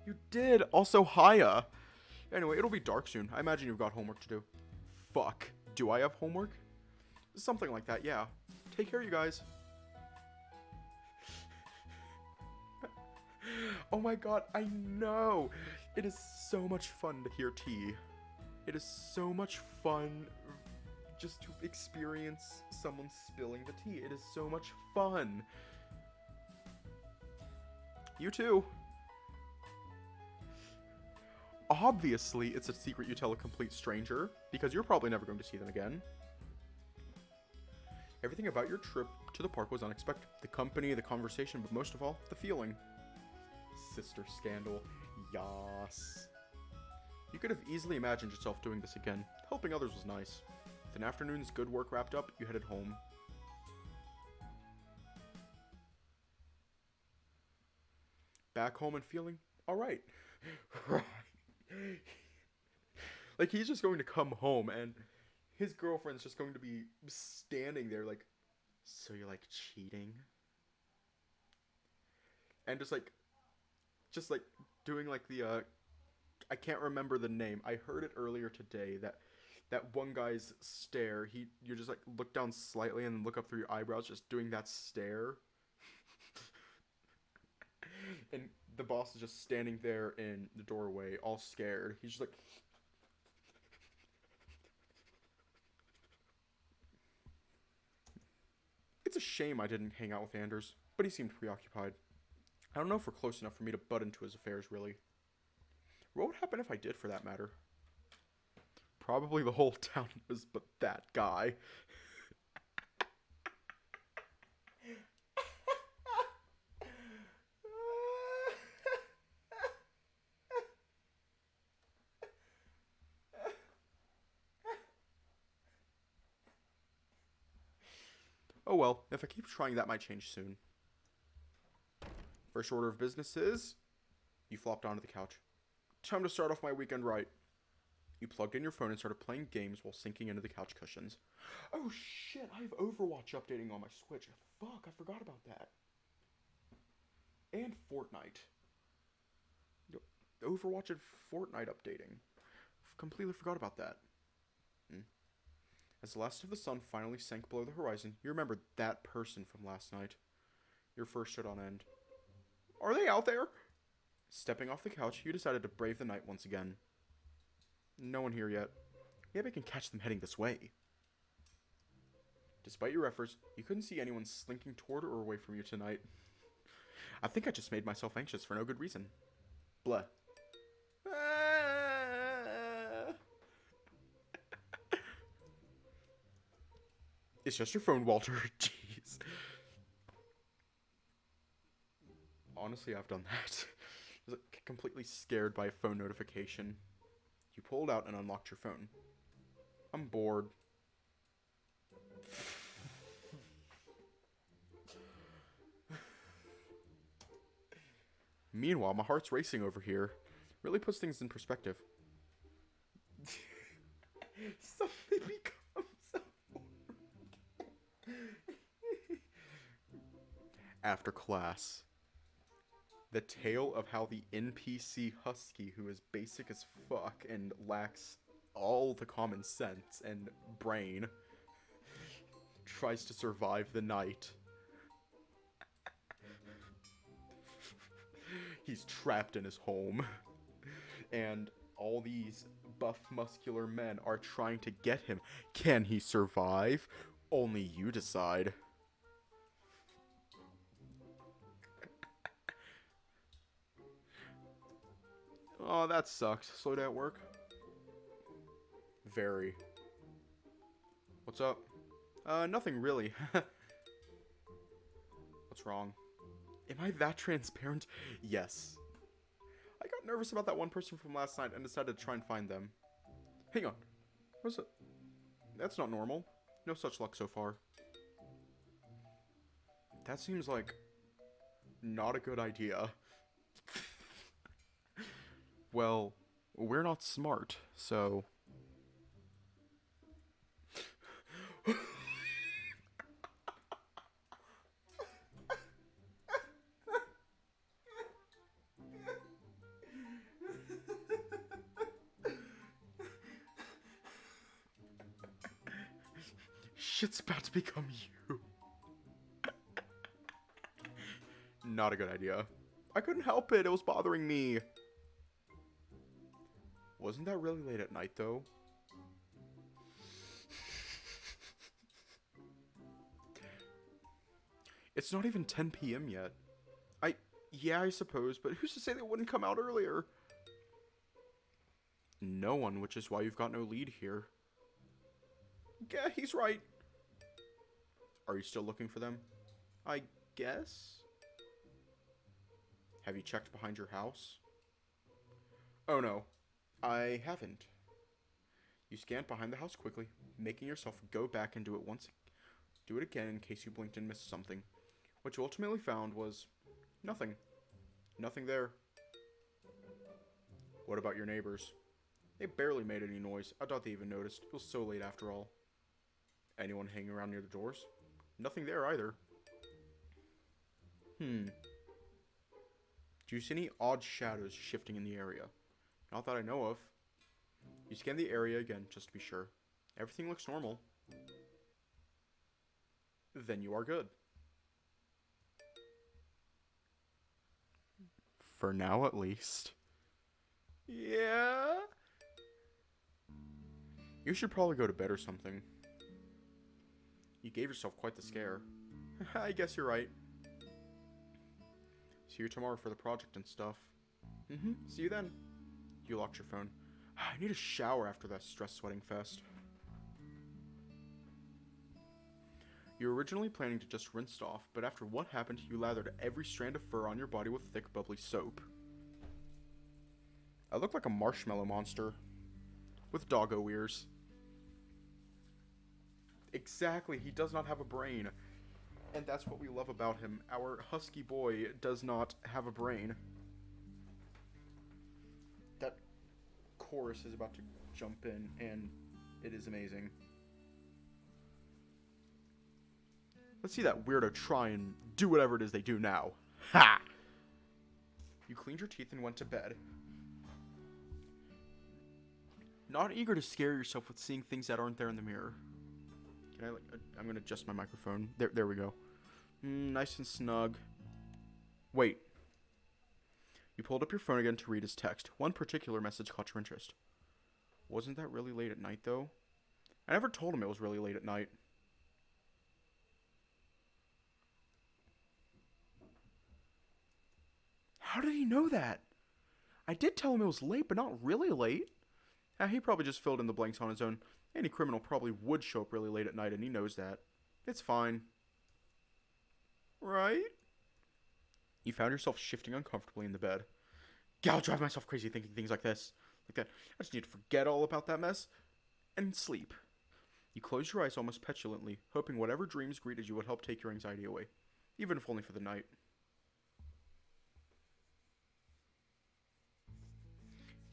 You did! Also, hiya! Anyway, it'll be dark soon. I imagine you've got homework to do. Fuck. Do I have homework? Something like that, yeah. Take care, you guys. Oh my god, I know! It is so much fun to hear tea. It is so much fun just to experience someone spilling the tea. It is so much fun. You too. Obviously, it's a secret you tell a complete stranger, because you're probably never going to see them again. Everything about your trip to the park was unexpected. The company, the conversation, but most of all, the feeling. Sister scandal. Yas. You could have easily imagined yourself doing this again. Helping others was nice. With an afternoon's good work wrapped up, you headed home. Back home and feeling alright. Right. Like, he's just going to come home and his girlfriend's just going to be standing there like, so you're like cheating? And just like doing like the, I can't remember the name. I heard it earlier today that one guy's stare, you just like look down slightly and then look up through your eyebrows, just doing that stare. And the boss is just standing there in the doorway, all scared. He's just like... It's a shame I didn't hang out with Anders, but he seemed preoccupied. I don't know if we're close enough for me to butt into his affairs, really. What would happen if I did, for that matter? Probably the whole town was but that guy. Oh well, if I keep trying, that might change soon. First order of business is... You flopped onto the couch. Time to start off my weekend right. You plugged in your phone and started playing games while sinking into the couch cushions. Oh shit, I have Overwatch updating on my Switch. Fuck, I forgot about that. And Fortnite. Overwatch and Fortnite updating. Completely forgot about that. As the last of the sun finally sank below the horizon, you remembered that person from last night. Your fur stood on end. Are they out there? Stepping off the couch, you decided to brave the night once again. No one here yet. Maybe I can catch them heading this way. Despite your efforts, you couldn't see anyone slinking toward or away from you tonight. I think I just made myself anxious for no good reason. Blah. It's just your phone, Walter. Jeez. Honestly, I've done that. I was completely scared by a phone notification. You pulled out and unlocked your phone. I'm bored. Meanwhile, my heart's racing over here. Really puts things in perspective. Something becomes so After class. The tale of how the NPC Husky, who is basic as fuck and lacks all the common sense and brain, tries to survive the night. He's trapped in his home, and all these buff, muscular men are trying to get him. Can he survive? Only you decide. Oh, that sucks. Slow day at work? Very. What's up? Nothing really. What's wrong? Am I that transparent? Yes. I got nervous about that one person from last night and decided to try and find them. Hang on. What's it? That's not normal. No such luck so far. That seems like not a good idea. Well, we're not smart, so... Shit's about to become you. Not a good idea. I couldn't help it. It was bothering me. Wasn't that really late at night, though? It's not even 10 p.m. yet. Yeah, I suppose, but who's to say they wouldn't come out earlier? No one, which is why you've got no lead here. Yeah, he's right. Are you still looking for them? I guess? Have you checked behind your house? Oh no, I haven't. You scanned behind the house quickly, making yourself go back and do it again in case you blinked and missed something. What you ultimately found was nothing. Nothing there. What about your neighbors? They barely made any noise. I doubt they even noticed. It was so late after all. Anyone hanging around near the doors? Nothing there either. Do you see any odd shadows shifting in the area? Not that I know of. You scan the area again, just to be sure. Everything looks normal. Then you are good. For now, at least. Yeah? You should probably go to bed or something. You gave yourself quite the scare. I guess you're right. See you tomorrow for the project and stuff. See you then. You locked your phone. I need a shower after that stress sweating fest. You were originally planning to just rinse it off, but after what happened, you lathered every strand of fur on your body with thick, bubbly soap. I look like a marshmallow monster. With doggo ears. Exactly, he does not have a brain. And that's what we love about him. Our husky boy does not have a brain. That chorus is about to jump in, and it is amazing. Let's see that weirdo try and do whatever it is they do now. Ha! You cleaned your teeth and went to bed. Not eager to scare yourself with seeing things that aren't there in the mirror. Can I, I'm going to adjust my microphone. There we go. Nice and snug. Wait. You pulled up your phone again to read his text. One particular message caught your interest. Wasn't that really late at night, though? I never told him it was really late at night. How did he know that? I did tell him it was late, but not really late. He probably just filled in the blanks on his own. Any criminal probably would show up really late at night, and he knows that. It's fine. Right? You found yourself shifting uncomfortably in the bed. I'll drive myself crazy thinking things like this. Like that. I just need to forget all about that mess and sleep. You closed your eyes almost petulantly, hoping whatever dreams greeted you would help take your anxiety away, even if only for the night.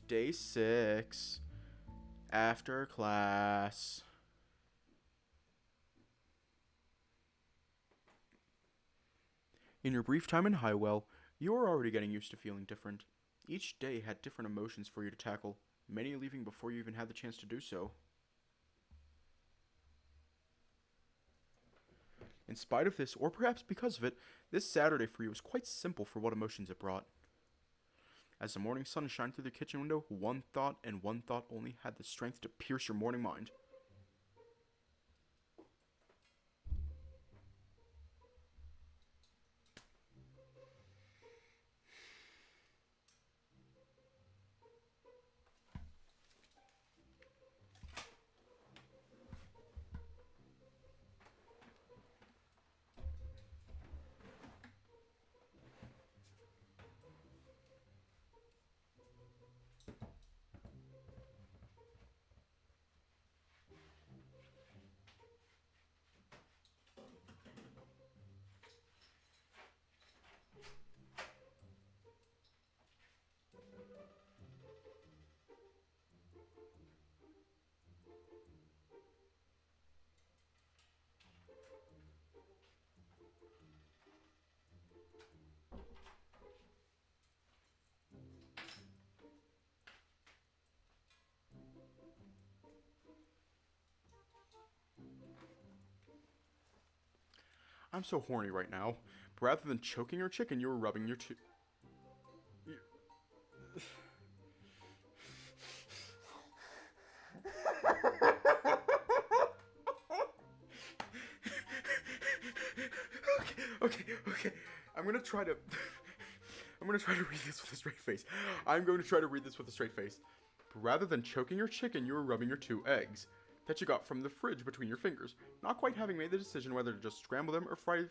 Day 6. After class. In your brief time in Highwell, you were already getting used to feeling different. Each day had different emotions for you to tackle, many leaving before you even had the chance to do so. In spite of this, or perhaps because of it, this Saturday for you was quite simple for what emotions it brought. As the morning sun shined through the kitchen window, one thought and one thought only had the strength to pierce your morning mind. I'm so horny right now. But rather than choking your chicken, you were rubbing your Okay. I'm gonna try to read this with a straight face. But rather than choking your chicken, you were rubbing your 2 eggs that you got from the fridge between your fingers, not quite having made the decision whether to just scramble them or try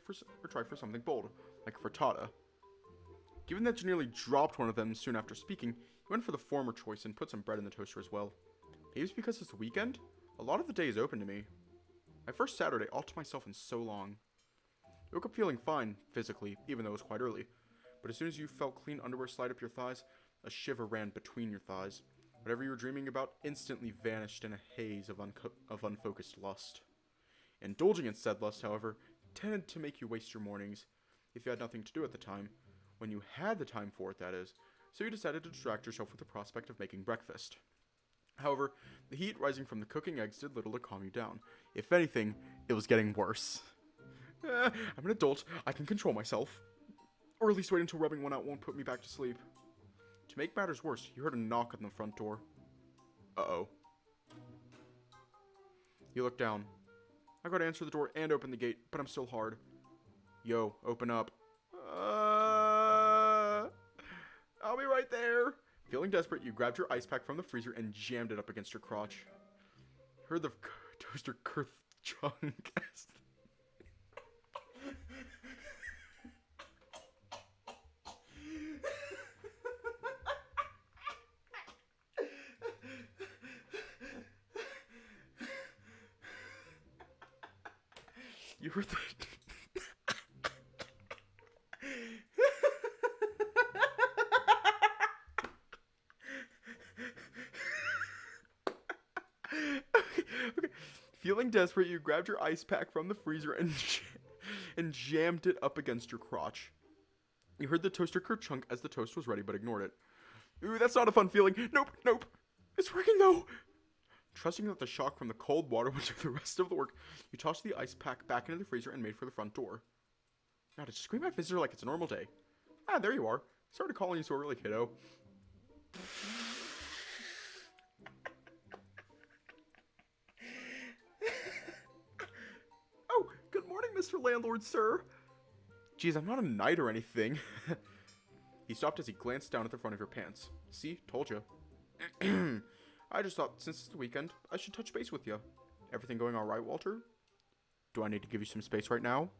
for something bold, like frittata. Given that you nearly dropped one of them soon after speaking, you went for the former choice and put some bread in the toaster as well. Maybe it's because it's the weekend? A lot of the day is open to me. My first Saturday all to myself in so long. I woke up feeling fine, physically, even though it was quite early. But as soon as you felt clean underwear slide up your thighs, a shiver ran between your thighs. Whatever you were dreaming about instantly vanished in a haze of unfocused lust. Indulging in said lust, however, tended to make you waste your mornings, if you had nothing to do at the time. When you had the time for it, that is. So you decided to distract yourself with the prospect of making breakfast. However, the heat rising from the cooking eggs did little to calm you down. If anything, it was getting worse. I'm an adult. I can control myself. Or at least wait until rubbing one out won't put me back to sleep. To make matters worse, you heard a knock on the front door. Uh-oh. You look down. I gotta answer the door and open the gate, but I'm still hard. Yo, open up. I'll be right there. Feeling desperate, you grabbed your ice pack from the freezer and jammed it up against your crotch. Heard the toaster chunk. You heard the... Okay. Feeling desperate, you grabbed your ice pack from the freezer and jammed it up against your crotch. You heard the toaster kerchunk as the toast was ready, but ignored it. Ooh, that's not a fun feeling. Nope. It's working though. Trusting that the shock from the cold water would do the rest of the work, you tossed the ice pack back into the freezer and made for the front door. Now to scream at visitor like it's a normal day. Ah, there you are. Sorry to call you so early, kiddo. Oh, good morning, Mr. Landlord, sir. Geez, I'm not a knight or anything. He stopped as he glanced down at the front of your pants. See? Told you. I just thought, since it's the weekend, I should touch base with you. Everything going alright, Walter? Do I need to give you some space right now?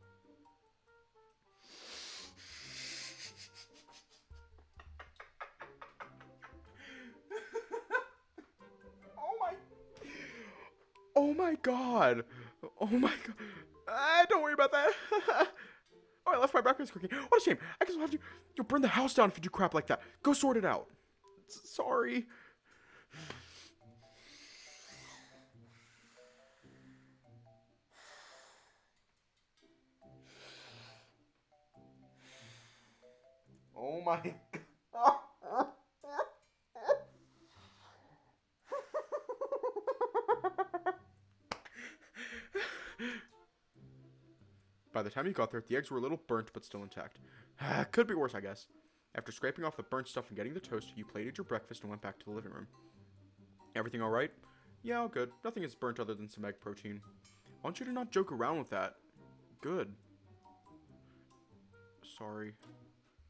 Oh my god. Oh my god. Don't worry about that. Oh, I left my breakfast cooking. What a shame. I guess we'll have to... You'll burn the house down if you do crap like that. Go sort it out. Sorry. Oh my god. By the time you got there, the eggs were a little burnt but still intact. Could be worse, I guess. After scraping off the burnt stuff and getting the toast, you plated your breakfast and went back to the living room. Everything alright? Yeah, all good. Nothing is burnt other than some egg protein. I want you to not joke around with that. Good. Sorry.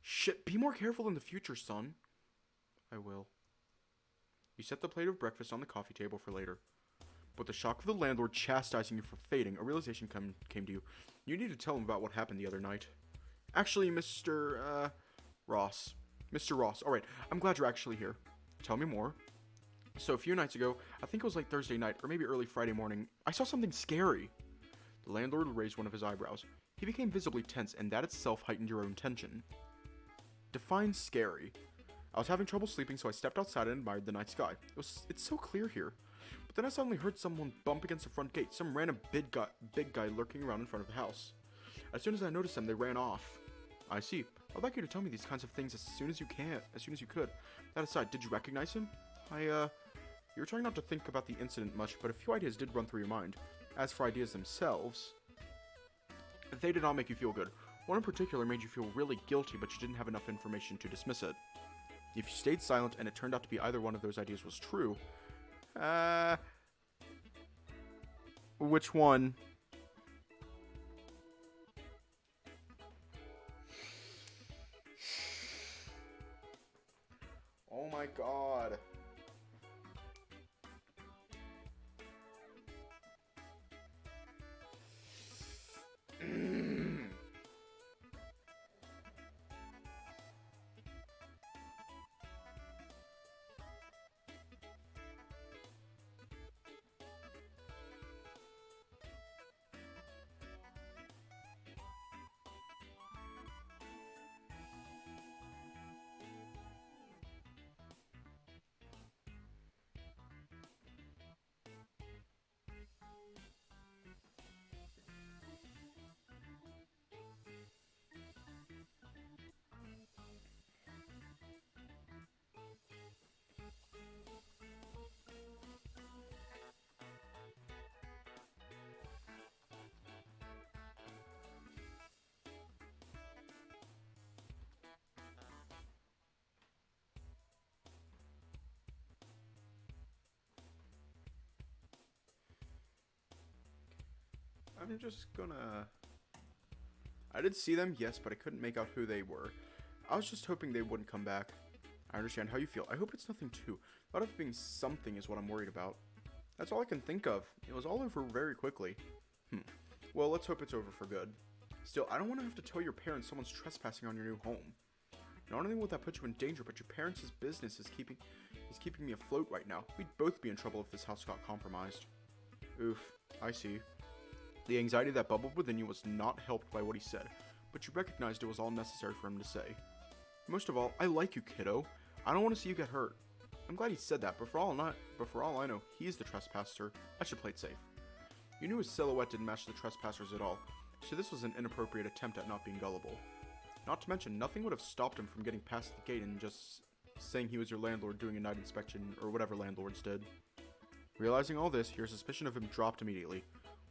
Shit, be more careful in the future, son. I will. You set the plate of breakfast on the coffee table for later. With the shock of the landlord chastising you for fading, a realization came to you. You need to tell him about what happened the other night. Actually, Mr. Ross. Mr. Ross. Alright, I'm glad you're actually here. Tell me more. So, a few nights ago, I think it was like Thursday night, or maybe early Friday morning, I saw something scary. The landlord raised one of his eyebrows. He became visibly tense, and that itself heightened your own tension. Define scary. I was having trouble sleeping, so I stepped outside and admired the night sky. It's so clear here. But then I suddenly heard someone bump against the front gate, some random big guy lurking around in front of the house. As soon as I noticed them, they ran off. I see. I'd like you to tell me these kinds of things as soon as you could. That aside, did you recognize him? You were trying not to think about the incident much, but a few ideas did run through your mind. As for ideas themselves, they did not make you feel good. One in particular made you feel really guilty, but you didn't have enough information to dismiss it. If you stayed silent and it turned out to be either one of those ideas was true, which one? Oh my god. I'm just gonna... I did see them, yes, but I couldn't make out who they were. I was just hoping they wouldn't come back. I understand how you feel. I hope it's nothing too. Thought of being something is what I'm worried about. That's all I can think of. It was all over very quickly. Well, let's hope it's over for good. Still, I don't want to have to tell your parents someone's trespassing on your new home. Not only will that put you in danger, but your parents' business is keeping me afloat right now. We'd both be in trouble if this house got compromised. Oof, I see. The anxiety that bubbled within you was not helped by what he said, but you recognized it was all necessary for him to say. Most of all, I like you, kiddo. I don't want to see you get hurt. I'm glad he said that, but for all I know, he is the trespasser. I should play it safe. You knew his silhouette didn't match the trespassers at all, so this was an inappropriate attempt at not being gullible. Not to mention, nothing would have stopped him from getting past the gate and just saying he was your landlord doing a night inspection, or whatever landlords did. Realizing all this, your suspicion of him dropped immediately.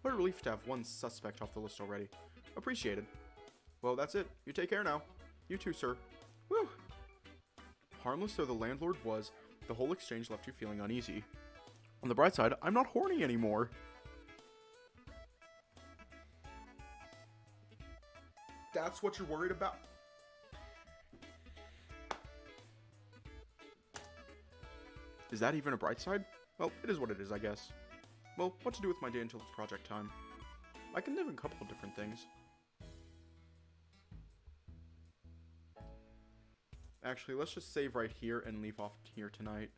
What a relief to have one suspect off the list already. Appreciated. Well, that's it. You take care now. You too, sir. Whew. Harmless though the landlord was, the whole exchange left you feeling uneasy. On the bright side, I'm not horny anymore. That's what you're worried about? Is that even a bright side? Well, it is what it is, I guess. Well, what to do with my day until it's project time? I can live in a couple of different things. Actually, let's just save right here and leave off here tonight.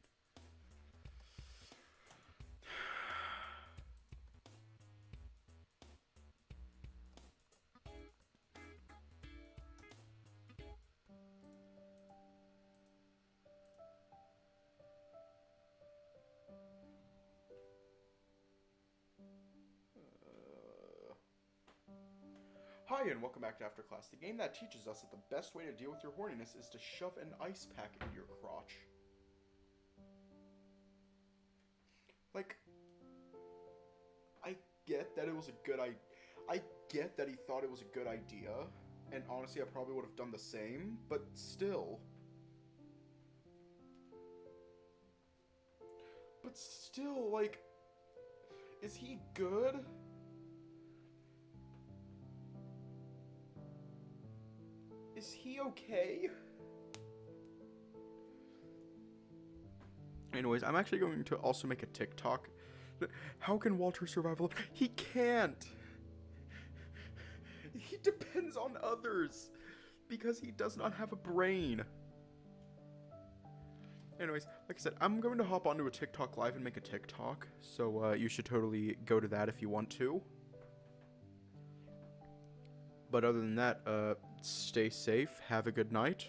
Hi, and welcome back to After Class, the game that teaches us that the best way to deal with your horniness is to shove an ice pack into your crotch. Like, I get that it was a good I get that he thought it was a good idea, and honestly, I probably would have done the same, but still. But still, like, is he good? Is he okay? Anyways, I'm actually going to also make a TikTok. How can Walter survive alone? He can't! He depends on others! Because he does not have a brain. Anyways, like I said, I'm going to hop onto a TikTok live and make a TikTok. So you should totally go to that if you want to. But other than that, stay safe, have a good night,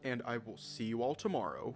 and I will see you all tomorrow.